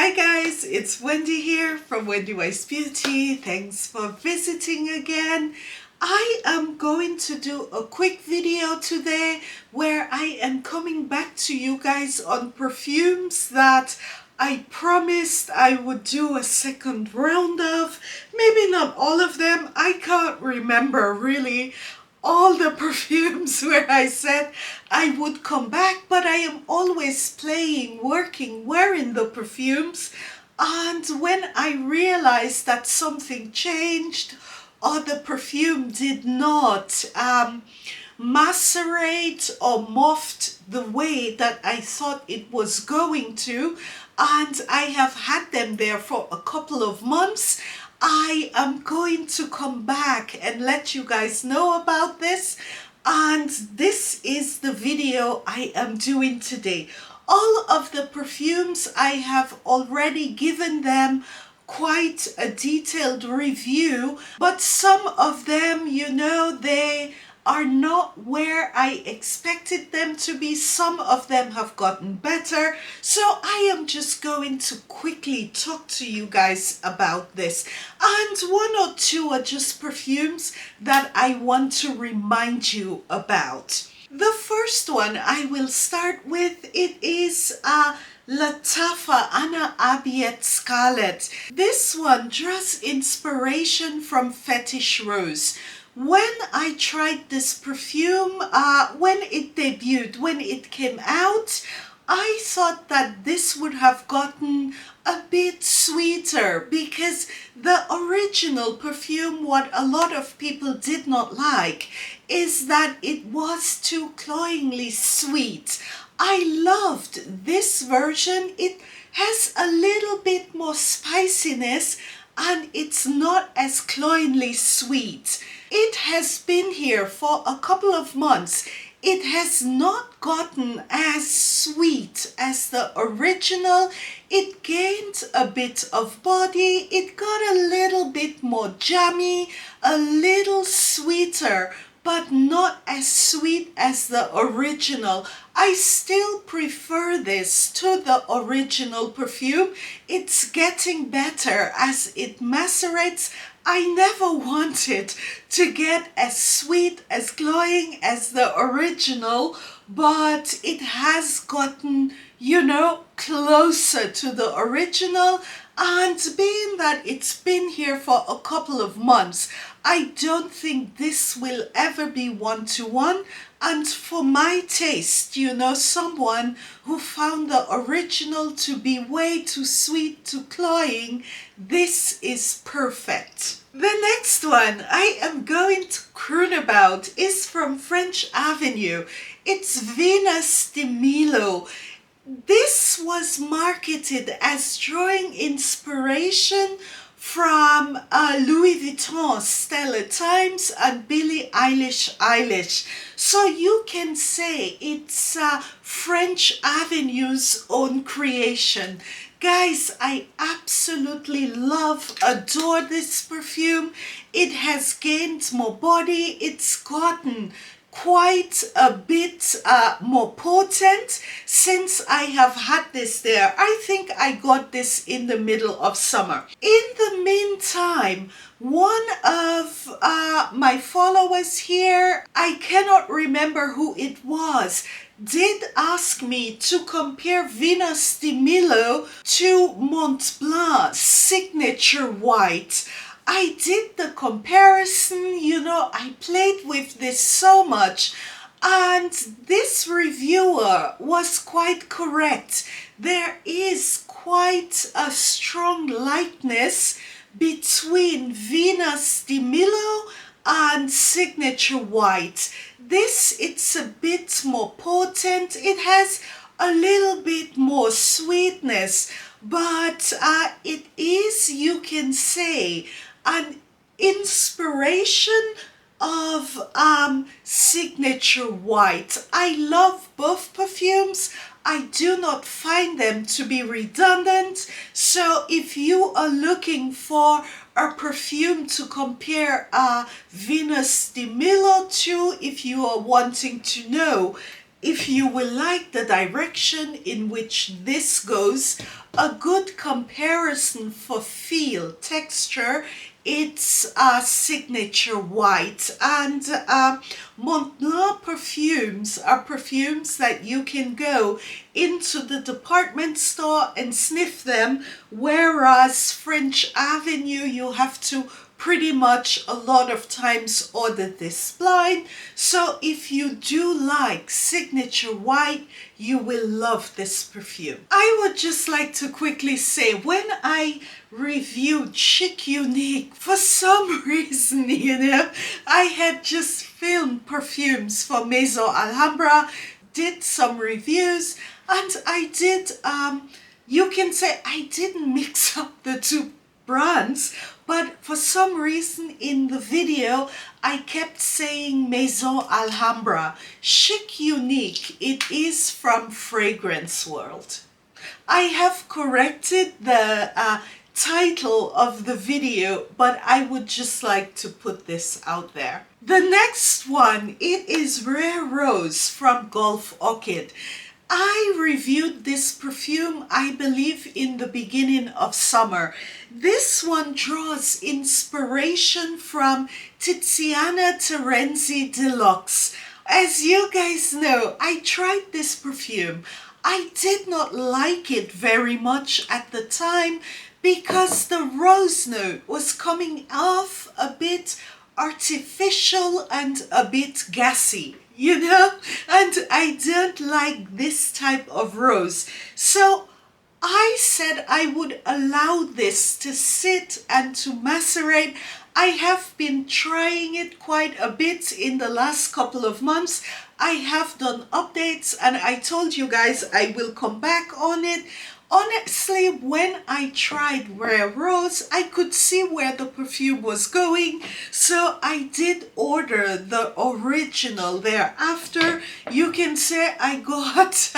Hi guys, it's Wendy here from Wendy Wise Beauty. Thanks for visiting again. I am going to do a quick video today where I am coming back to you guys on perfumes that I promised I would do a second round of. Maybe not all of them. I can't remember really all the perfumes where I said I would come back, but I am always playing, working, wearing the perfumes. And when I realized that something changed or the perfume did not macerate or moft the way that I thought it was going to, and I have had them there for a couple of months, I am going to come back and let you guys know about this, and this is the video I am doing today. All of the perfumes I have already given them quite a detailed review, but some of them, you know, they are not where I expected them to be. Some of them have gotten better, so I am just going to quickly talk to you guys about this, and one or two are just perfumes that I want to remind you about. The first one I will start with, it is Lattafa Abiyedh Scarlet. This one draws inspiration from Fetish Rose. When I tried this perfume, when it debuted, when it came out, I thought that this would have gotten a bit sweeter, because the original perfume, what a lot of people did not like is that it was too cloyingly sweet. I loved this version. It has a little bit more spiciness and it's not as cloyingly sweet. It has been here for a couple of months. It has not gotten as sweet as the original. It gained a bit of body. It got a little bit more jammy, a little sweeter, but not as sweet as the original. I still prefer this to the original perfume. It's getting better as it macerates. I never wanted to get as sweet, as glowing as the original, but it has gotten, you know, closer to the original. And being that it's been here for a couple of months, I don't think this will ever be one-to-one. And for my taste, you know, someone who found the original to be way too sweet, too cloying, this is perfect. The next one I am going to croon about is from French Avenue. It's Venus de Milo. This was marketed as drawing inspiration from Louis Vuitton, Stella Times, and Billie Eilish. So you can say it's French Avenue's own creation. Guys, I absolutely love, adore this perfume. It has gained more body. It's gotten quite a bit more potent since I have had this there. I think I got this in the middle of summer. In the meantime, one of my followers here, I cannot remember who it was, did ask me to compare Venus de Milo to Mont Blanc Signature White. I did the comparison, you know, I played with this so much, and this reviewer was quite correct. There is quite a strong likeness between Venus de Milo and Signature White. This, it's a bit more potent. It has a little bit more sweetness, but it is, you can say, an inspiration of Signature White. I love both perfumes. I do not find them to be redundant. So if you are looking for a perfume to compare Venus de Milo to, if you are wanting to know if you will like the direction in which this goes, a good comparison for feel, texture, it's a signature white. And Montblanc perfumes are perfumes that you can go into the department store and sniff them, whereas French Avenue you have to pretty much a lot of times order this blind. So if you do like signature white, you will love this perfume. I would just like to quickly say, when I reviewed Chic Unique, for some reason, I had just filmed perfumes for Maison Alhambra, did some reviews, and I did, you can say I didn't mix up the two brands, but for some reason in the video I kept saying Maison Alhambra. Chic Unique, it is from Fragrance World. I have corrected the title of the video, but I would just like to put this out there. The next one, it is Rare Rose from Gulf Orchid. I reviewed this perfume, I believe, in the beginning of summer. This one draws inspiration from Tiziana Terenzi Deluxe. As you guys know, I tried this perfume. I did not like it very much at the time because the rose note was coming off a bit artificial and a bit gassy. And I don't like this type of rose. So I said I would allow this to sit and to macerate. I have been trying it quite a bit in the last couple of months. I have done updates and I told you guys I will come back on it. Honestly, when I tried Rare Rose, I could see where the perfume was going, so I did order the original thereafter. You can say I got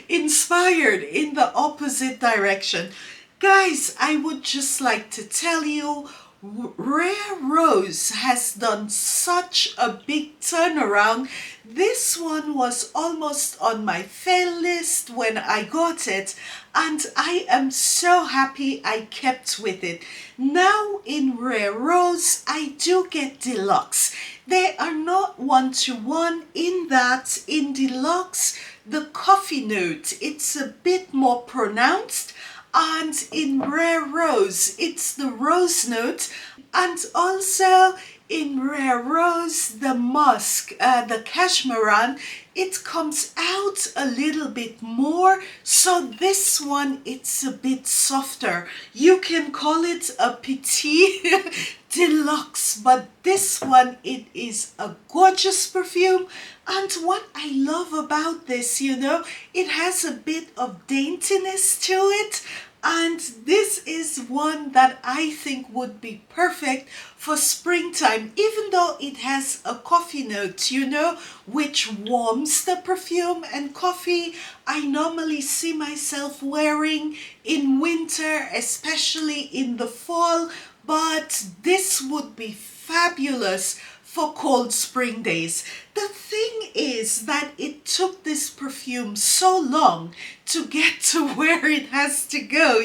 inspired in the opposite direction. Guys, I would just like to tell you, Rare Rose has done such a big turnaround. This one was almost on my fail list when I got it, and I am so happy I kept with it. Now in Rare Rose, I do get Deluxe. They are not one-to-one in that in Deluxe, the coffee note, it's a bit more pronounced. And in Rare Rose, it's the rose note. And also in Rare Rose, the musk, the cashmeran, it comes out a little bit more. So this one, it's a bit softer. You can call it a petit deluxe, but this one, it is a gorgeous perfume. And what I love about this, it has a bit of daintiness to it. And this is one that I think would be perfect for springtime, even though it has a coffee note, which warms the perfume. And coffee, I normally see myself wearing in winter, especially in the fall, but this would be fabulous for cold spring days. The thing is that it took this perfume so long to get to where it has to go,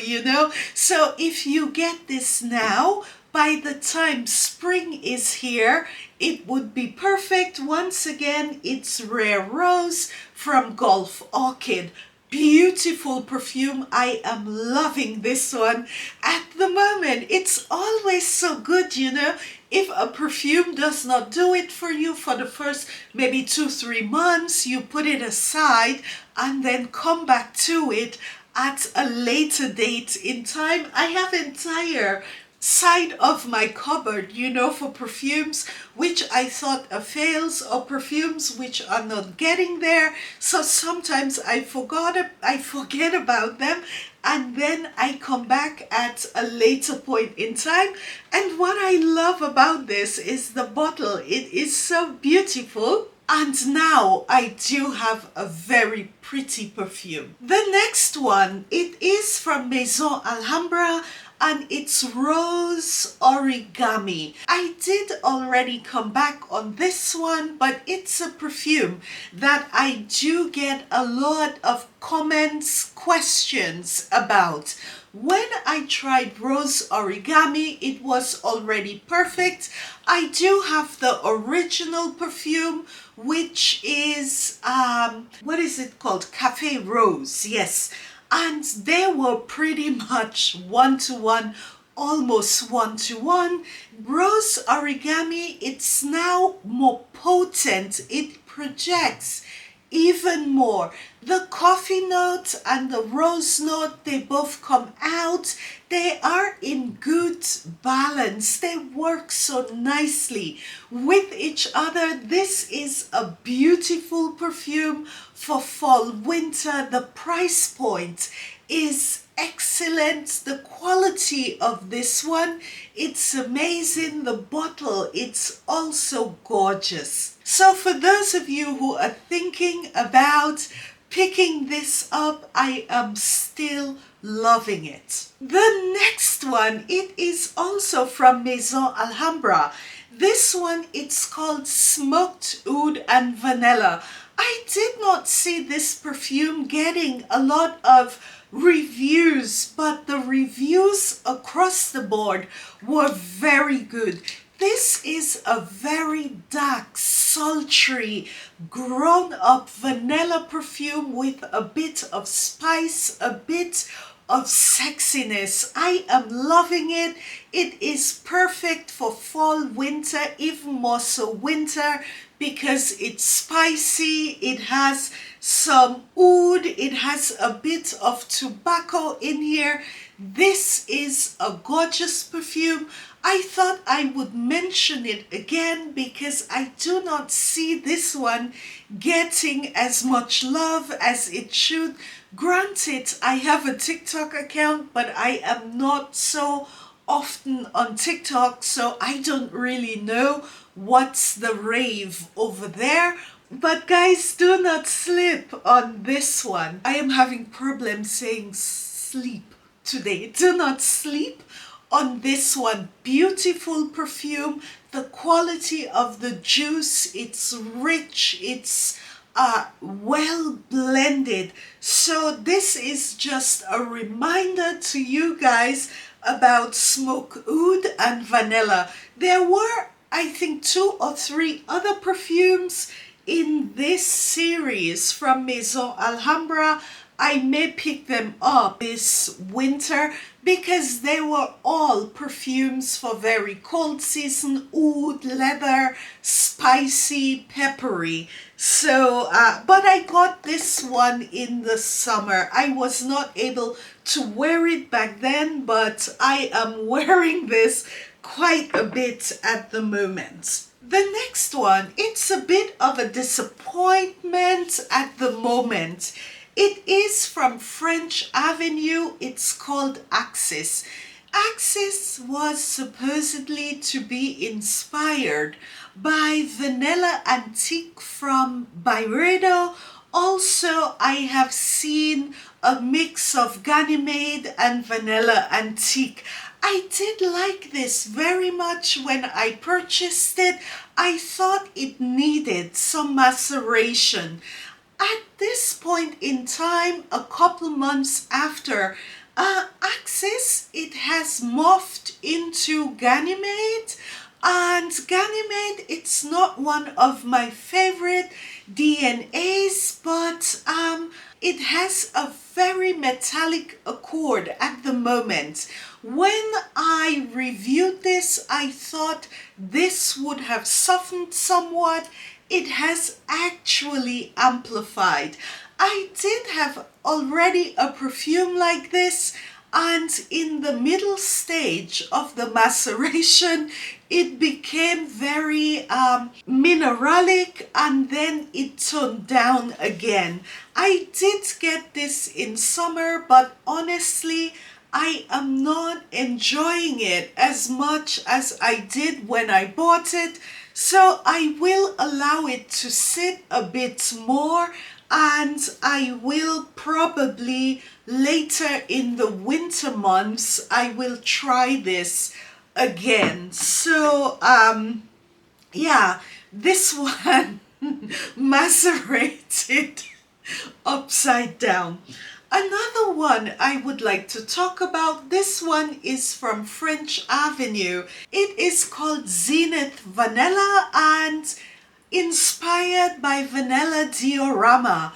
So if you get this now, by the time spring is here, it would be perfect. Once again, it's Rare Rose from Gulf Orchid. Beautiful perfume. I am loving this one at the moment. It's always so good, if a perfume does not do it for you for the first maybe 2-3 months, you put it aside and then come back to it at a later date in time. I have entire side of my cupboard, for perfumes which I thought are fails or perfumes which are not getting there. So sometimes I forget about them, and then I come back at a later point in time. And what I love about this is the bottle. It is so beautiful. And now I do have a very pretty perfume. The next one, it is from Maison Alhambra. and it's Rose Origami. I did already come back on this one, but it's a perfume that I do get a lot of comments, questions about. When I tried Rose Origami, it was already perfect. I do have the original perfume, which is, what is it called? Cafe Rose, yes. And they were pretty much one-to-one, almost one-to-one. Rose Origami, it's now more potent. It projects even more. The coffee note and the rose note, they both come out. They are in good balance. They work so nicely with each other. This is a beautiful perfume for fall, winter. The price point is excellent. The quality of this one, it's amazing. The bottle, it's also gorgeous. So for those of you who are thinking about picking this up, I am still loving it. The next one, it is also from Maison Alhambra. This one, it's called Smoked Oud and Vanilla. I did not see this perfume getting a lot of reviews, but the reviews across the board were very good. This is a very dark, sultry, grown-up vanilla perfume with a bit of spice, a bit of sexiness. I am loving it. It is perfect for fall, winter, even more so winter, because it's spicy. It has some oud. It has a bit of tobacco in here. This is a gorgeous perfume. I thought I would mention it again because I do not see this one getting as much love as it should. Granted, I have a TikTok account, but I am not so often on TikTok, so I don't really know what's the rave over there. But guys, do not sleep on this one. I am having problems saying sleep today. Do not sleep on this one. Beautiful perfume. The quality of the juice, it's rich, it's well blended. So this is just a reminder to you guys about Smoke Oud and Vanilla. There were, I think, 2 or 3 other perfumes in this series from Maison Alhambra. I may pick them up this winter because they were all perfumes for very cold season. Oud, leather, spicy, peppery. So, but I got this one in the summer. I was not able to wear it back then, but I am wearing this quite a bit at the moment. The next one, it's a bit of a disappointment at the moment. It is from French Avenue. It's called Axis. Axis was supposedly to be inspired by Vanilla Antique from Byredo. Also, I have seen a mix of Ganymede and Vanilla Antique. I did like this very much when I purchased it. I thought it needed some maceration. At this point in time, a couple months after, Axis, it has morphed into Ganymede, and Ganymede, it's not one of my favorite DNAs, but it has a very metallic accord at the moment. When I reviewed this, I thought this would have softened somewhat. It has actually amplified. I did have already a perfume like this, and in the middle stage of the maceration, it became very mineralic, and then it toned down again. I did get this in summer, but honestly, I am not enjoying it as much as I did when I bought it. So I will allow it to sit a bit more and I will probably later in the winter months, I will try this again. So yeah, this one macerated upside down. Another one I would like to talk about, this one is from French Avenue. It is called Zenith Vanilla and inspired by Vanilla Diorama.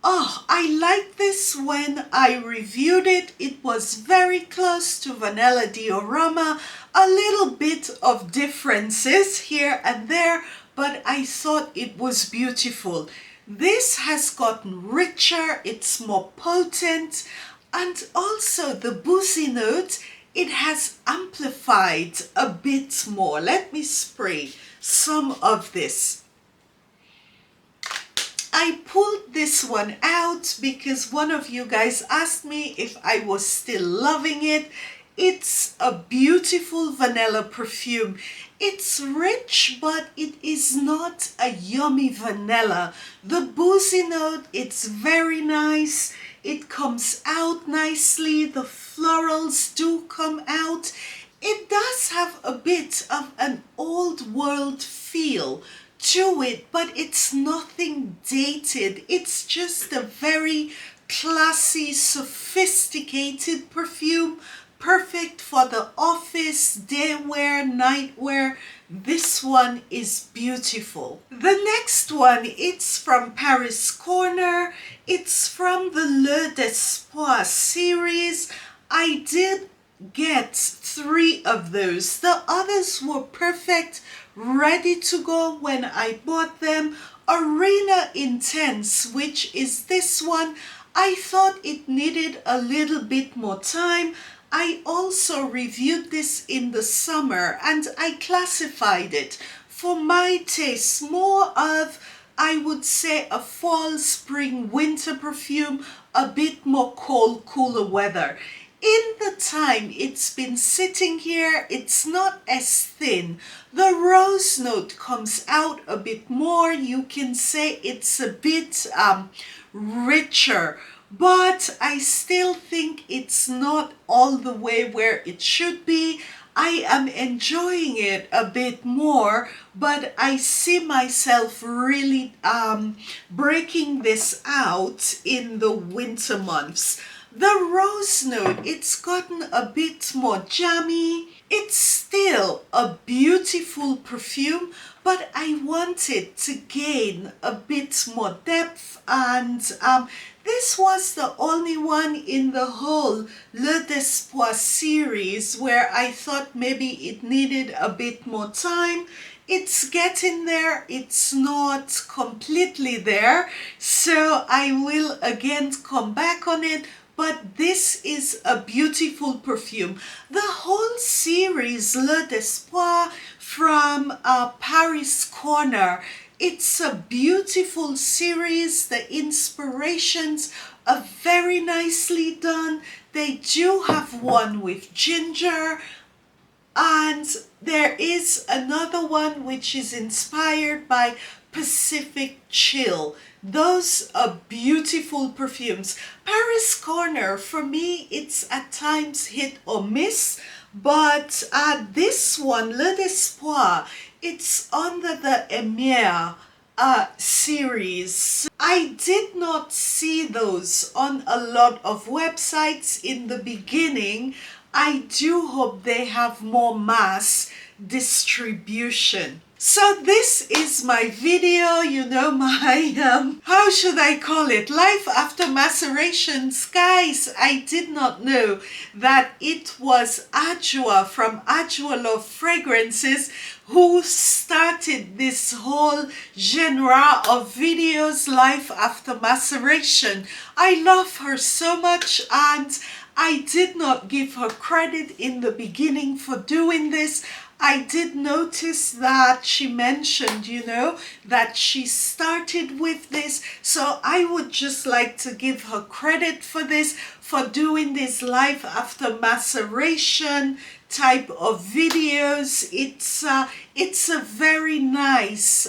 Oh, I like this. When I reviewed it, it was very close to Vanilla Diorama. A little bit of differences here and there, but I thought it was beautiful. This has gotten richer, it's more potent, and also the boozy note, it has amplified a bit more. Let me spray some of this. I pulled this one out because one of you guys asked me if I was still loving it. It's a beautiful vanilla perfume. It's rich, but it is not a yummy vanilla. The boozy note, it's very nice. It comes out nicely. The florals do come out. It does have a bit of an old world feel to it, but it's nothing dated. It's just a very classy, sophisticated perfume, perfect for the office, day wear, night wear. This one is beautiful. The next one, it's from Paris Corner. It's from the Le d'Espoir series. I did get 3 of those. The others were perfect, ready to go when I bought them. Arena Intense, which is this one, I thought it needed a little bit more time. I also reviewed this in the summer and I classified it for my taste more of, I would say, a fall, spring, winter perfume, a bit more cold, cooler weather. In the time it's been sitting here, it's not as thin. The rose note comes out a bit more. You can say it's a bit richer, but I still think it's not all the way where it should be. I am enjoying it a bit more, but I see myself really breaking this out in the winter months. The rose note, it's gotten a bit more jammy. It's still a beautiful perfume, but I wanted to gain a bit more depth, and this was the only one in the whole Le d'Espoir series where I thought maybe it needed a bit more time. It's getting there, it's not completely there, so I will again come back on it. But this is a beautiful perfume. The whole series Le d'Espoir from Paris Corner, it's a beautiful series. The inspirations are very nicely done. They do have one with ginger, and there is another one which is inspired by Pacific Chill. Those are beautiful perfumes. Paris Corner, for me, it's at times hit or miss, but this one, Le d'Espoir, it's under the Emir series. I did not see those on a lot of websites in the beginning. I do hope they have more mass distribution. So this is my video, you know, my, how should I call it? Life after macerations. Guys, I did not know that it was Adjoa from Adjoa Love Fragrances who started this whole genre of videos, Life After Maceration. I love her so much, and I did not give her credit in the beginning for doing this. I did notice that she mentioned, you know, that she started with this. So I would just like to give her credit for this, for doing this life after maceration type of videos. It's a very nice,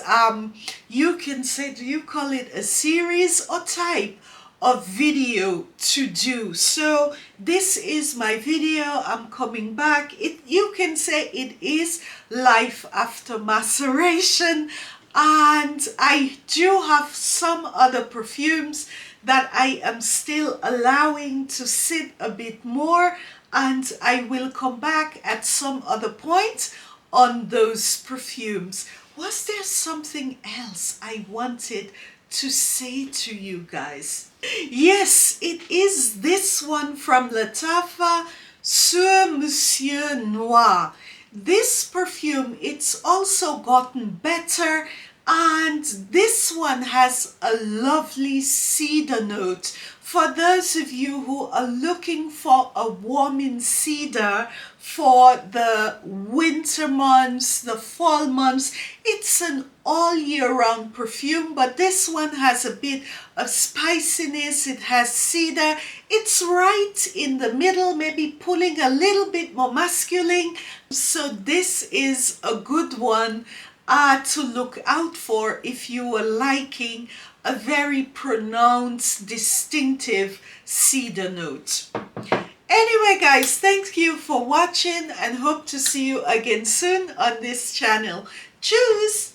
you can say, do you call it a series or type of video to do? So this is my video. I'm coming back. You can say it is life after maceration, and I do have some other perfumes that I am still allowing to sit a bit more, and I will come back at some other point on those perfumes. Was there something else I wanted to say to you guys? Yes, it is this one from Lattafa, Sur Monsieur Noir. This perfume, it's also gotten better, and this one has a lovely cedar note. For those of you who are looking for a warming cedar for the winter months, the fall months, it's an all year round perfume, but this one has a bit of spiciness. It has cedar. It's right in the middle, maybe pulling a little bit more masculine. So this is a good one to look out for if you are liking a very pronounced, distinctive cedar note. Anyway guys, thank you for watching and hope to see you again soon on this channel. Tschüss!